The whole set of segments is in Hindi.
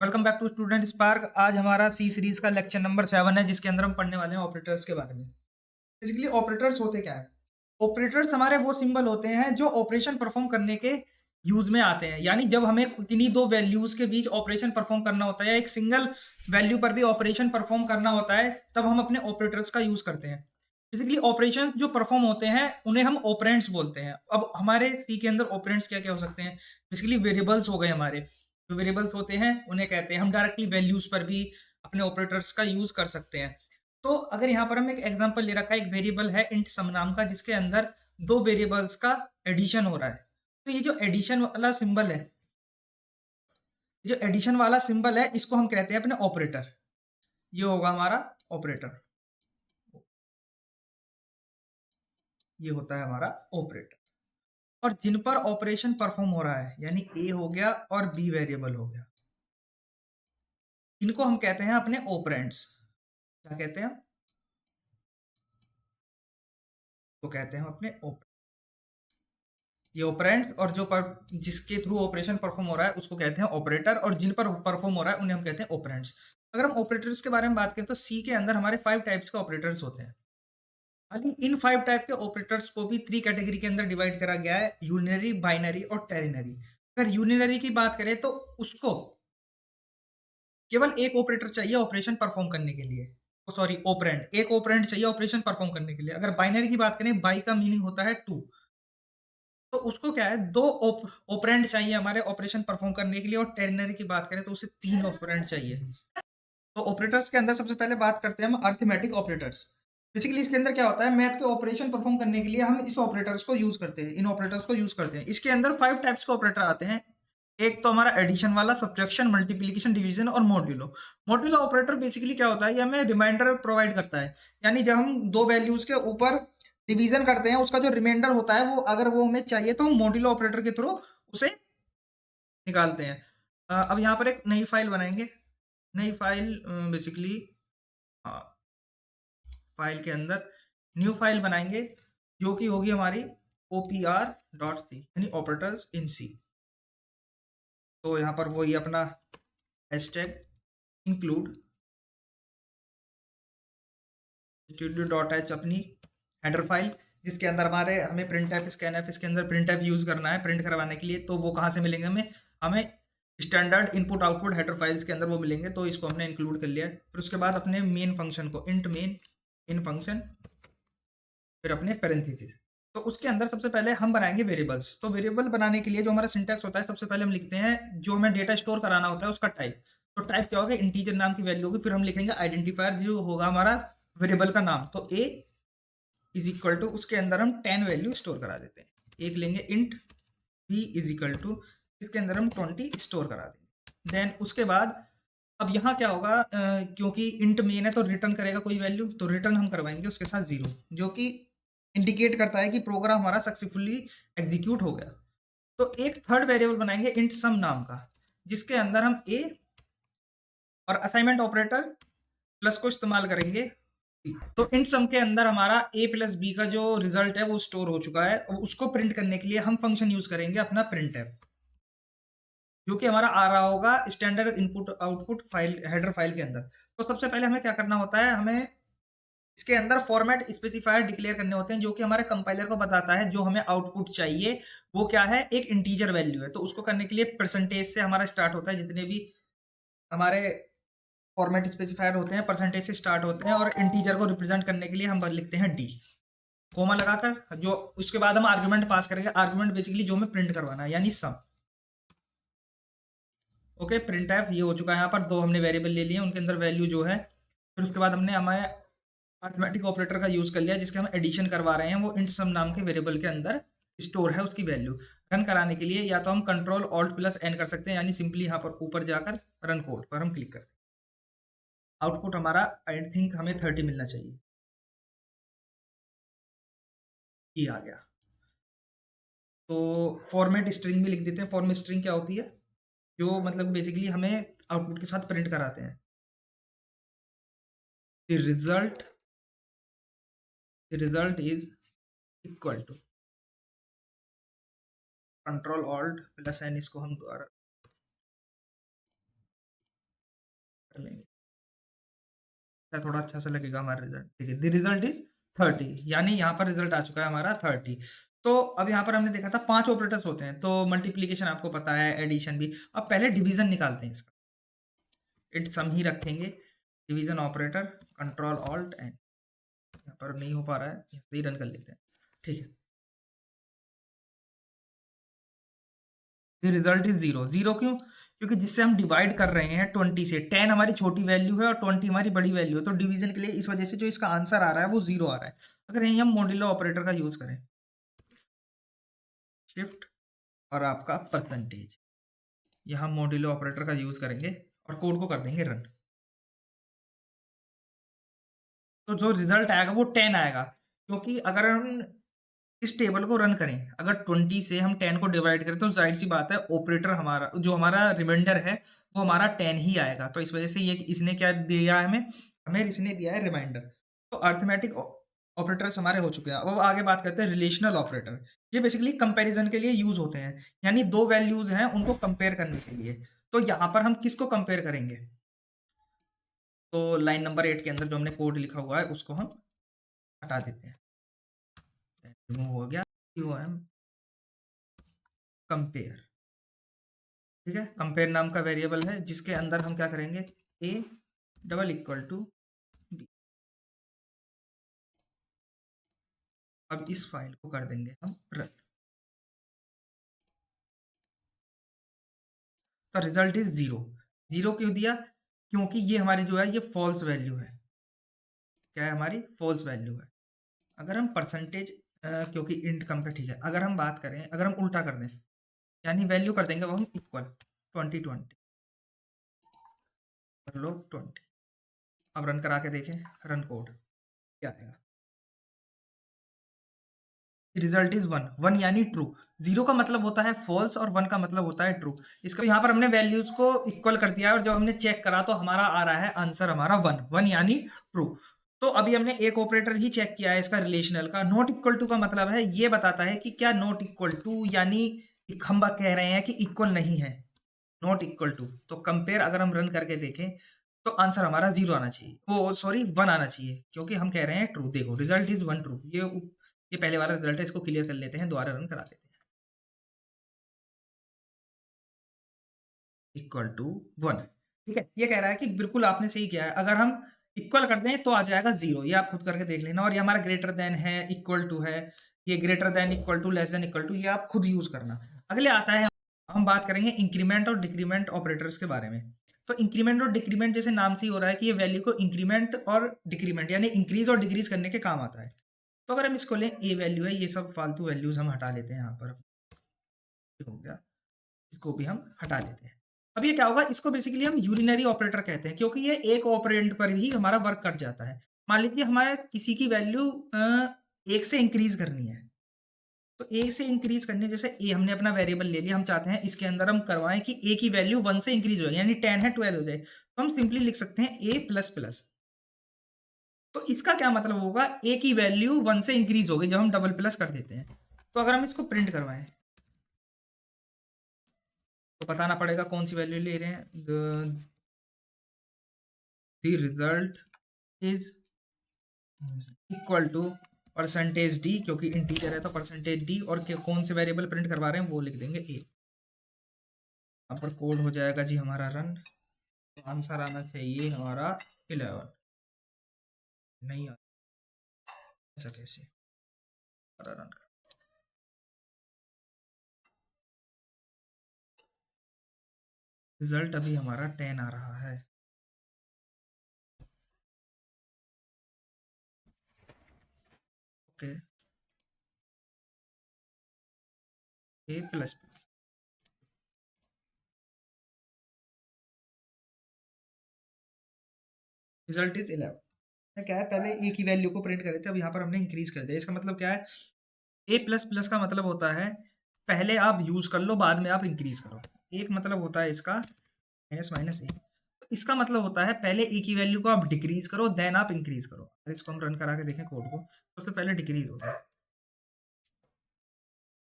Welcome back to student spark. आज हमारा सी सीरीज का लेक्चर नंबर 7 है, जिसके अंदर हम पढ़ने वाले हैं ऑपरेटर्स के बारे में। बेसिकली ऑपरेटर्स होते क्या है? ऑपरेटर्स हमारे वो सिंबल होते हैं जो ऑपरेशन परफॉर्म करने के यूज में आते हैं। यानी जब हमें किन्हीं दो वैल्यूज के बीच ऑपरेशन परफॉर्म करना होता है या एक सिंगल वैल्यू पर भी ऑपरेशन परफॉर्म करना होता है, तब हम अपने ऑपरेटर्स का यूज करते हैं। बेसिकली ऑपरेशन जो परफॉर्म होते हैं उन्हें हम ऑपरेंड्स बोलते हैं। अब हमारे सी के अंदर ऑपरेंड्स क्या क्या हो सकते हैं? बेसिकली वेरिएबल्स हो गए हमारे। जो वेरिएबल्स होते हैं उन्हें कहते हैं, हम डायरेक्टली वैल्यूज पर भी अपने ऑपरेटर्स का यूज कर सकते हैं। तो अगर यहाँ पर हम एक एग्जांपल ले रखा है, एक वेरिएबल है इंट सम नाम का, जिसके अंदर दो वेरिएबल्स का एडिशन हो रहा है। तो ये जो एडिशन वाला सिंबल है, जो एडिशन वाला सिंबल है, इसको हम कहते हैं अपने ऑपरेटर। ये होगा हमारा ऑपरेटर। ये होता है हमारा ऑपरेटर। और जिन पर ऑपरेशन परफॉर्म हो रहा है, यानी ए हो गया और बी वेरिएबल हो गया, इनको हम कहते हैं अपने ऑपरेंड्स। क्या कहते हैं? तो कहते हैं हम अपने ऑपरेंड। ये ऑपरेंड्स और जिसके थ्रू ऑपरेशन परफॉर्म हो रहा है उसको कहते हैं ऑपरेटर, और जिन पर परफॉर्म हो रहा है उन्हें हम कहते हैं ऑपरेंड्स। अगर हम ऑपरेटर्स के बारे में बात करें तो सी के अंदर हमारे 5 टाइप्स के ऑपरेटर्स होते हैं। हालांकि इन 5 टाइप के ऑपरेटर्स को भी 3 कैटेगरी के अंदर डिवाइड करा गया है, यूनिनरी, बाइनरी और टेरिनरी। अगर यूनिनरी की बात करें तो उसको केवल एक ऑपरेटर चाहिए ऑपरेशन परफॉर्म करने के लिए। सॉरी, ऑपरेंड, एक ऑपरेंड चाहिए ऑपरेशन परफॉर्म करने के लिए। अगर बाइनरी की बात करें, बाई का मीनिंग होता है 2। तो उसको क्या है, दो ऑपरेंड चाहिए हमारे ऑपरेशन परफॉर्म करने के लिए। और टेरिनरी की बात करें तो उसे 3 ऑपरेंड चाहिए। तो ऑपरेटर्स के अंदर सबसे पहले बात करते हैं हम अर्थमेटिक ऑपरेटर्स। बेसिकली इसके अंदर क्या होता है, मैथ के ऑपरेशन परफॉर्म करने के लिए हम इस ऑपरेटर्स को यूज करते हैं, इन ऑपरेटर्स को यूज करते हैं। इसके अंदर 5 टाइप्स के ऑपरेटर आते हैं। एक तो हमारा एडिशन वाला, सब्ट्रैक्शन, मल्टीप्लिकेशन, डिवीजन और मॉड्यूलो। मॉड्यूलो ऑपरेटर बेसिकली क्या होता है, ये हमें रिमाइंडर प्रोवाइड करता है। यानी जब हम दो वैल्यूज के ऊपर डिवीजन करते हैं, उसका जो रिमाइंडर होता है, वो अगर वो हमें चाहिए तो हम मॉड्यूलो ऑपरेटर के थ्रू उसे निकालते हैं। अब यहाँ पर एक नई फाइल बनाएंगे। नई फाइल बेसिकली फाइल के अंदर न्यू फाइल बनाएंगे, जो कि होगी हमारी opr.c, यानी ऑपरेटर्स इन सी। तो यहाँ पर वही अपना हैशटैग इंक्लूड h अपनी हेडर फाइल, जिसके अंदर हमें प्रिंट एफ, स्कैन एफ, इसके अंदर प्रिंट एफ यूज करना है प्रिंट करवाने के लिए। तो वो कहाँ से मिलेंगे हमें? हमें standard input output header files के अंदर वो मिलेंगे। तो इसको हमने इंक्लूड कर लिया है। फिर उसके बाद अपने मेन फंक्शन को इंट मेन इन फंक्शन, फिर अपने पैरेंथेसिस। तो उसके अंदर सबसे पहले हम बनाएंगे वेरिएबल्स। तो वेरिएबल बनाने के लिए जो हमारा सिंटैक्स होता है, सबसे पहले हम लिखते हैं जो हमें डेटा स्टोर कराना होता है उसका टाइप। तो टाइप क्या होगा? इंटीजर नाम की वैल्यू होगी। फिर हम लिखेंगे आइडेंटिफायर, जो होगा हमारा वेरिएबल का नाम। तो ए इज इक्वल टू, उसके अंदर हम 10 वैल्यू स्टोर करा देते हैं। एक लेंगे int b is equal to, इसके अंदर हम 20 स्टोर करा देंगे। देन उसके बाद अब यहाँ क्या होगा, क्योंकि इंट मेन है तो रिटर्न करेगा कोई वैल्यू, तो रिटर्न हम करवाएंगे उसके साथ 0, जो कि इंडिकेट करता है कि प्रोग्राम हमारा सक्सेसफुली एग्जीक्यूट हो गया। तो एक थर्ड वेरिएबल बनाएंगे इंट सम नाम का, जिसके अंदर हम ए और असाइनमेंट ऑपरेटर प्लस को इस्तेमाल करेंगे। तो इंट सम के अंदर हमारा ए प्लस बी का जो रिजल्ट है वो स्टोर हो चुका है, और उसको प्रिंट करने के लिए हम फंक्शन यूज करेंगे अपना प्रिंट है, जो कि हमारा आ रहा होगा standard input output file header file के अंदर। तो सबसे पहले हमें क्या करना होता है, हमें इसके अंदर फॉर्मेट स्पेसिफायर डिक्लेयर करने होते हैं, जो कि हमारे कंपाइलर को बताता है जो हमें आउटपुट चाहिए वो क्या है, एक इंटीजर वैल्यू है। तो उसको करने के लिए परसेंटेज से हमारा स्टार्ट होता है। जितने भी हमारे फॉर्मेट स्पेसिफायर होते हैं परसेंटेज से स्टार्ट होते हैं, और इंटीजर को रिप्रेजेंट करने के लिए हम लिखते हैं डी, कोमा लगाकर। जो उसके बाद हम आर्गुमेंट पास करेंगे। आर्गुमेंट बेसिकली जो हमें प्रिंट करवाना है, यानी सम। ओके, प्रिंट एफ ये हो चुका है। यहाँ पर दो हमने वेरिएबल ले लिए, उनके अंदर वैल्यू जो है। फिर उसके बाद हमने हमारे अरिथमेटिक ऑपरेटर का यूज कर लिया, जिसके हम एडिशन करवा रहे हैं, वो इंट सम नाम के वेरिएबल के अंदर स्टोर है उसकी वैल्यू। रन कराने के लिए या तो हम कंट्रोल ऑल्ट प्लस एन कर सकते हैं, यानी सिंपली यहाँ पर ऊपर जाकर रन कोड पर हम क्लिक करते हैं। आउटपुट हमारा आई थिंक हमें 30 मिलना चाहिए। ये आ गया। तो फॉर्मेट स्ट्रिंग भी लिख देते हैं। फॉर्मेट स्ट्रिंग क्या होती है? जो मतलब बेसिकली हमें आउटपुट के साथ प्रिंट कराते हैं। The result is equal to control alt plus n, इसको हम दोबारा थोड़ा अच्छा सा लगेगा हमारा रिजल्ट। ठीक है, द रिजल्ट इज 30, यानी यहाँ पर रिजल्ट आ चुका है हमारा 30। तो अब यहाँ पर हमने देखा था 5 ऑपरेटर्स होते हैं, तो मल्टीप्लीकेशन आपको पता है, एडिशन भी। अब पहले डिवीजन निकालते हैं इसका, इट सम ही रखेंगे, division operator, control alt n. यहाँ पर नहीं हो पा रहा है, ऐसे ही रन कर लेते हैं। ठीक है, रिजल्ट इज 0। 0 क्यों? क्योंकि जिससे हम डिवाइड कर रहे हैं 20 से, 10 हमारी छोटी वैल्यू है और 20 हमारी बड़ी वैल्यू है, तो डिवीजन के लिए इस वजह से जो इसका आंसर आ रहा है वो 0 आ रहा है। अगर यहीं हम मॉड्यूलो ऑपरेटर का यूज करें, शिफ्ट और आपका परसेंटेज, यहाँ मॉड्यूलो ऑपरेटर का यूज करेंगे और कोड को कर देंगे रन, तो जो रिजल्ट आएगा वो 10 आएगा। क्योंकि अगर हम इस टेबल को रन करें, अगर 20 से हम 10 को डिवाइड करें, तो जाहिर सी बात है ऑपरेटर हमारा जो हमारा रिमाइंडर है वो हमारा 10 ही आएगा। तो इस वजह से ये इसने क्या दिया है हमें, इसने दिया है रिमाइंडर। तो अर्थमेटिक ऑपरेटर्स हमारे हो चुके हैं। अब आगे बात करते हैं रिलेशनल ऑपरेटर। ये बेसिकली कंपैरिजन के लिए यूज होते हैं, यानी दो वैल्यूज हैं उनको कंपेयर करने के लिए। तो यहाँ पर हम किसको कंपेयर करेंगे, तो लाइन नंबर 8 के अंदर जो हमने कोड लिखा हुआ है उसको हम हटा देते हैं, रिमूव हो गया, कंपेयर। ठीक है, कंपेयर नाम का वेरिएबल है जिसके अंदर हम क्या करेंगे, a double equal to b। अब इस फाइल को कर देंगे हम रन। तो रिजल्ट इज 0। 0 क्यों दिया? क्योंकि ये हमारी जो है ये फॉल्स वैल्यू है। क्या है हमारी? फॉल्स वैल्यू है। अगर हम परसेंटेज, क्योंकि इंट कंपेयर, ठीक है, अगर हम बात करें, अगर हम उल्टा कर दें, यानी वैल्यू कर देंगे वो हम इक्वल 20 कर लो 20। अब रन करा के देखें, रन कोड क्या आएगा, रिजल्ट इज 1। 1 यानी ट्रू। 0 का मतलब होता है फॉल्स और 1 का मतलब होता है ट्रू। इसका यहाँ पर हमने वैल्यूज को इक्वल कर दिया है और जब हमने चेक करा तो हमारा आ रहा है आंसर हमारा 1। 1 यानी ट्रू। तो अभी हमने एक ऑपरेटर ही चेक किया है इसका रिलेशनल का। नॉट इक्वल टू का मतलब है ये बताता है कि क्या नॉट इक्वल टू, यानी हम कह रहे हैं कि इक्वल नहीं है, नॉट इक्वल टू। तो कंपेयर अगर हम रन करके देखें तो आंसर हमारा 0 आना चाहिए, वो सॉरी 1 आना चाहिए, क्योंकि हम कह रहे हैं ट्रू। देखो रिजल्ट इज 1 ट्रू। ये पहले वाला रिजल्ट है, इसको क्लियर कर लेते हैं, दोबारा रन करा देते हैं। Equal to 1। ठीक है, ये कह रहा है कि बिल्कुल आपने सही किया है, अगर हम इक्वल कर दें तो आ जाएगा 0। ये आप खुद करके देख लेना। और ये हमारा ग्रेटर देन है, इक्वल टू है, ये greater than, equal to, less than, equal to, ये आप खुद यूज करना। अगले आता है, हम बात करेंगे इंक्रीमेंट और डिक्रीमेंट ऑपरेटर्स के बारे में। तो इंक्रीमेंट और डिक्रीमेंट जैसे नाम से ही हो रहा है कि ये वैल्यू को इंक्रीमेंट और डिक्रीमेंट यानी इंक्रीज और डिक्रीज करने के काम आता है। तो अगर हम इसको लें, ए वैल्यू है, ये सब फालतू वैल्यूज हम हटा लेते हैं यहाँ पर, हो गया, इसको भी हम हटा लेते हैं। अब ये क्या होगा, इसको बेसिकली हम यूरिनरी ऑपरेटर कहते हैं, क्योंकि ये एक ऑपरेंड पर ही हमारा वर्क कर जाता है। मान लीजिए हमारे किसी की वैल्यू 1 से इंक्रीज करनी है, तो 1 से इंक्रीज करने, जैसे ए हमने अपना वेरिएबल ले लिया, हम चाहते हैं इसके अंदर हम करवाएं कि ए की वैल्यू 1 से इंक्रीज हो जाए, यानी 10 है 12 हो जाए, तो हम सिंपली लिख सकते हैं ए प्लस प्लस। तो इसका क्या मतलब होगा, ए की वैल्यू 1 से इंक्रीज हो गई जब हम डबल प्लस कर देते हैं। तो अगर हम इसको प्रिंट करवाएं तो बताना पड़ेगा कौन सी वैल्यू ले रहे हैं। The result is equal to percentage d, क्योंकि इंटीजर है तो परसेंटेज डी, और कौन से वेरिएबल प्रिंट करवा रहे हैं वो लिख देंगे ए। यहाँ पर कोड हो जाएगा जी हमारा रन। तो आंसर आना चाहिए हमारा 11। नहीं आ, अच्छा कैसे रन कर, रिजल्ट अभी हमारा 10 आ रहा है। Okay, A plus plus, result is 11। क्या है, पहले ए की वैल्यू को प्रिंट करे थे, अब यहाँ पर हमने इंक्रीज कर दिया। इसका मतलब क्या है, ए प्लस प्लस का मतलब होता है पहले आप यूज कर लो, बाद में आप इंक्रीज करो। एक मतलब होता है इसका माइनस माइनस ए, इसका मतलब होता है पहले ए की वैल्यू को आप डिक्रीज करो, देन आप इंक्रीज करो। अगर इसको हम रन करा के देखें कोड को, तो उससे पहले डिक्रीज होगा,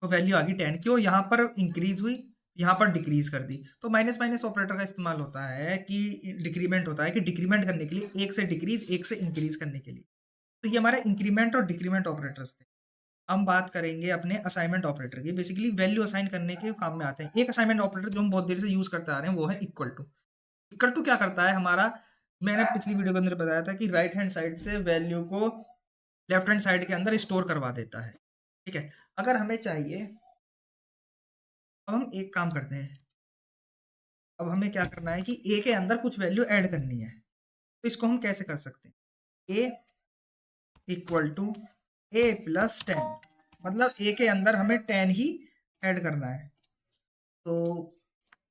तो वैल्यू आ गई 10। क्यों? यहाँ पर इंक्रीज हुई, यहाँ पर डिक्रीज कर दी। तो माइनस माइनस ऑपरेटर का इस्तेमाल होता है कि डिक्रीमेंट होता है कि डिक्रीमेंट करने के लिए, एक से डिक्रीज एक से इंक्रीज करने के लिए। तो ये हमारे इंक्रीमेंट और डिक्रीमेंट ऑपरेटर्स थे। हम बात करेंगे अपने असाइनमेंट ऑपरेटर की। बेसिकली वैल्यू असाइन करने के काम में आते हैं। एक असाइनमेंट ऑपरेटर जो हम बहुत देर से यूज करते आ रहे हैं वो है इक्वल टू। इक्वल टू क्या करता है हमारा, मैंने पिछली वीडियो के अंदर बताया था कि राइट हैंड साइड से वैल्यू को लेफ्ट हैंड साइड के अंदर स्टोर करवा देता है। ठीक है, अगर हमें चाहिए, अब हम एक काम करते हैं। अब हमें क्या करना है कि ए के अंदर कुछ वैल्यू ऐड करनी है। तो इसको हम कैसे कर सकते हैं, ए इक्वल टू ए प्लस 10, मतलब ए के अंदर हमें 10 ही ऐड करना है। तो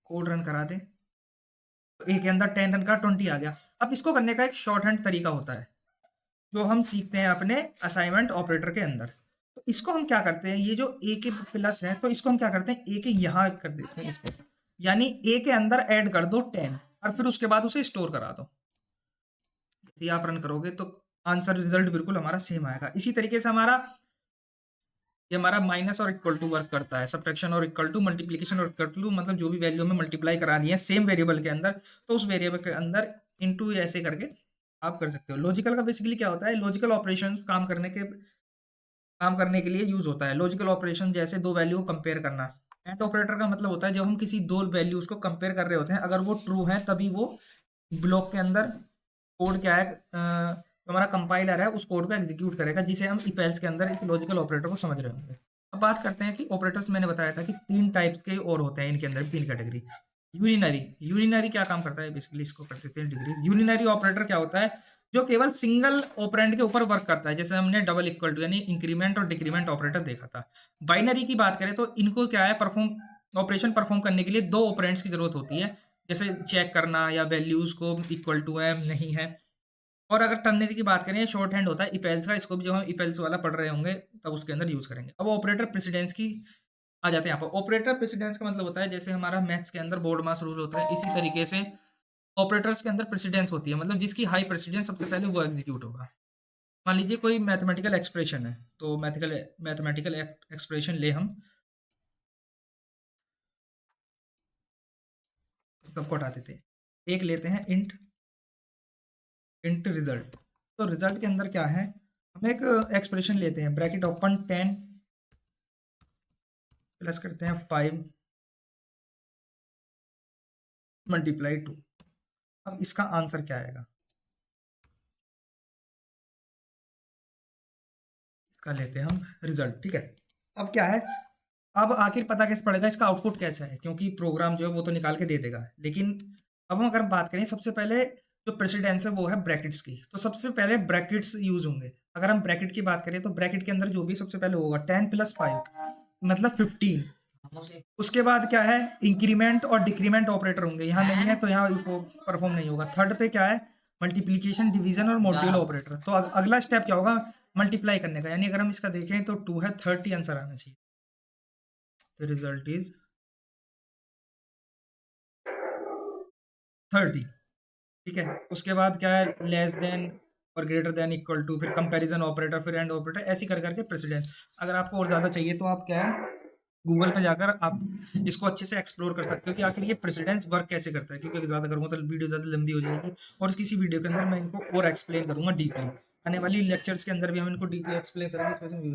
कोड रन करा दें, तो ए के अंदर 10 रन का 20 आ गया। अब इसको करने का एक शॉर्ट हैंड तरीका होता है जो हम सीखते हैं अपने असाइनमेंट ऑपरेटर के अंदर। तो इसको हम क्या करते हैं, ये जो ए के प्लस है तो इसको हम क्या करते हैं, ए के यहाँ कर देते हैं इसको, यानी ए के अंदर ऐड कर दो 10 और फिर उसके बाद उसे स्टोर करा दो। ये आप रन करोगे तो आंसर रिजल्ट बिल्कुल हमारा सेम आएगा। इसी तरीके से ये हमारा माइनस और इक्वल टू वर्क करता है, सब्ट्रैक्शन और इक्वल टू, मल्टीप्लिकेशन और इक्वल टू, मतलब जो भी वैल्यू हमें मल्टीप्लाई करानी है सेम वेरिएबल के अंदर तो उस वेरिएबल के अंदर इनटू ऐसे करके आप कर सकते हो। लॉजिकल का बेसिकली क्या होता है, लॉजिकल ऑपरेशंस काम करने के लिए यूज होता है। लॉजिकल ऑपरेशन जैसे दो वैल्यू को कंपेयर करना। एंड ऑपरेटर का मतलब होता है जब हम किसी दो वैल्यूज को कंपेयर कर रहे होते हैं, अगर वो ट्रू है तभी वो ब्लॉक के अंदर कोड क्या है, जो हमारा कंपाइलर है उस कोड को एग्जीक्यूट करेगा, जिसे हम इफ एल्स के अंदर इस लॉजिकल ऑपरेटर को समझ रहे होंगे। अब बात करते हैं कि ऑपरेटर्स, मैंने बताया था कि 3 टाइप्स के और होते हैं इनके अंदर, 3 कैटेगरी। यूनिनरी क्या काम करता है, बेसिकली इसको कर देते हैं डिग्रीज। यूनिनरी ऑपरेटर क्या होता है, जो केवल सिंगल ऑपरेंड के ऊपर वर्क करता है, जैसे हमने डबल इक्वल टू यानी इंक्रीमेंट और डिक्रीमेंट ऑपरेटर देखा था। बाइनरी की बात करें तो इनको क्या है, ऑपरेशन परफॉर्म करने के लिए 2 ऑपरेंड्स की जरूरत होती है, जैसे चेक करना या वैल्यूज को इक्वल टू है नहीं है। और अगर टर्नरी की बात करें, शॉर्ट हैंड होता है इफेल्स का, इसको भी जब हम इफेल्स वाला पढ़ रहे होंगे तब उसके अंदर यूज करेंगे। अब ऑपरेटर प्रेसिडेंस की आ जाते हैं यहाँ पर। ऑपरेटर प्रेसिडेंस का मतलब होता है जैसे हमारा मैथ्स के अंदर बोर्ड मास रूल होता है, इसी तरीके से ऑपरेटर्स के अंदर प्रेसिडेंस होती है, मतलब जिसकी हाई प्रेसिडेंस सबसे पहले वो एग्जीक्यूट होगा। मान लीजिए कोई मैथमेटिकल एक्सप्रेशन है, तो मैथमेटिकल एक्सप्रेशन ले हम, सबको हटा देते हैं, एक लेते हैं इंट रिजल्ट। तो रिजल्ट के अंदर क्या है, हम एक एक्सप्रेशन लेते हैं, ब्रैकेट ओपन 10 प्लस करते हैं 5 मल्टीप्लाई 2। अब इसका आंसर क्या आएगा, इसका लेते हैं हम रिजल्ट। ठीक है, अब क्या है, अब आखिर पता कैसे पड़ेगा इसका आउटपुट कैसा है, क्योंकि प्रोग्राम जो है वो तो निकाल के दे देगा। लेकिन अब हम अगर बात करें, सबसे पहले जो प्रेसिडेंस है वो है ब्रैकेट्स की, तो सबसे पहले ब्रैकेट्स यूज होंगे। अगर हम ब्रैकेट की बात करें तो ब्रैकेट के अंदर जो भी सबसे पहले होगा 10 प्लस 5 मतलब 15। उसके बाद क्या है, इंक्रीमेंट और डिक्रीमेंट ऑपरेटर होंगे, यहाँ नहीं है तो यहाँ परफॉर्म नहीं होगा। थर्ड पे क्या है, मल्टीप्लीकेशन, डिवीजन और मॉड्यूल ऑपरेटर। तो अगला स्टेप क्या होगा, मल्टीप्लाई करने का, यानी अगर हम इसका देखें तो 2 है, 30 आंसर आना चाहिए। The result is 30। ठीक है, उसके बाद क्या है, लेस देन और ग्रेटर देन, इक्वल टू, फिर कंपैरिजन ऑपरेटर, फिर एंड ऑपरेटर, ऐसी कर करके प्रेसिडेंस। अगर आपको और ज़्यादा चाहिए तो आप क्या है, गूगल पे जाकर आप इसको अच्छे से एक्सप्लोर कर सकते हो कि आखिर ये प्रेसिडेंस वर्क कैसे करता है, क्योंकि अगर ज़्यादा करूँगा तो वीडियो ज़्यादा लंबी हो जाएगी और किसी वीडियो के अंदर मैं इनको और एक्सप्लेन करूँगा डीपली। आने वाली लेक्चर्स के अंदर भी हम इनको डीपली एक्सप्लेन करेंगे।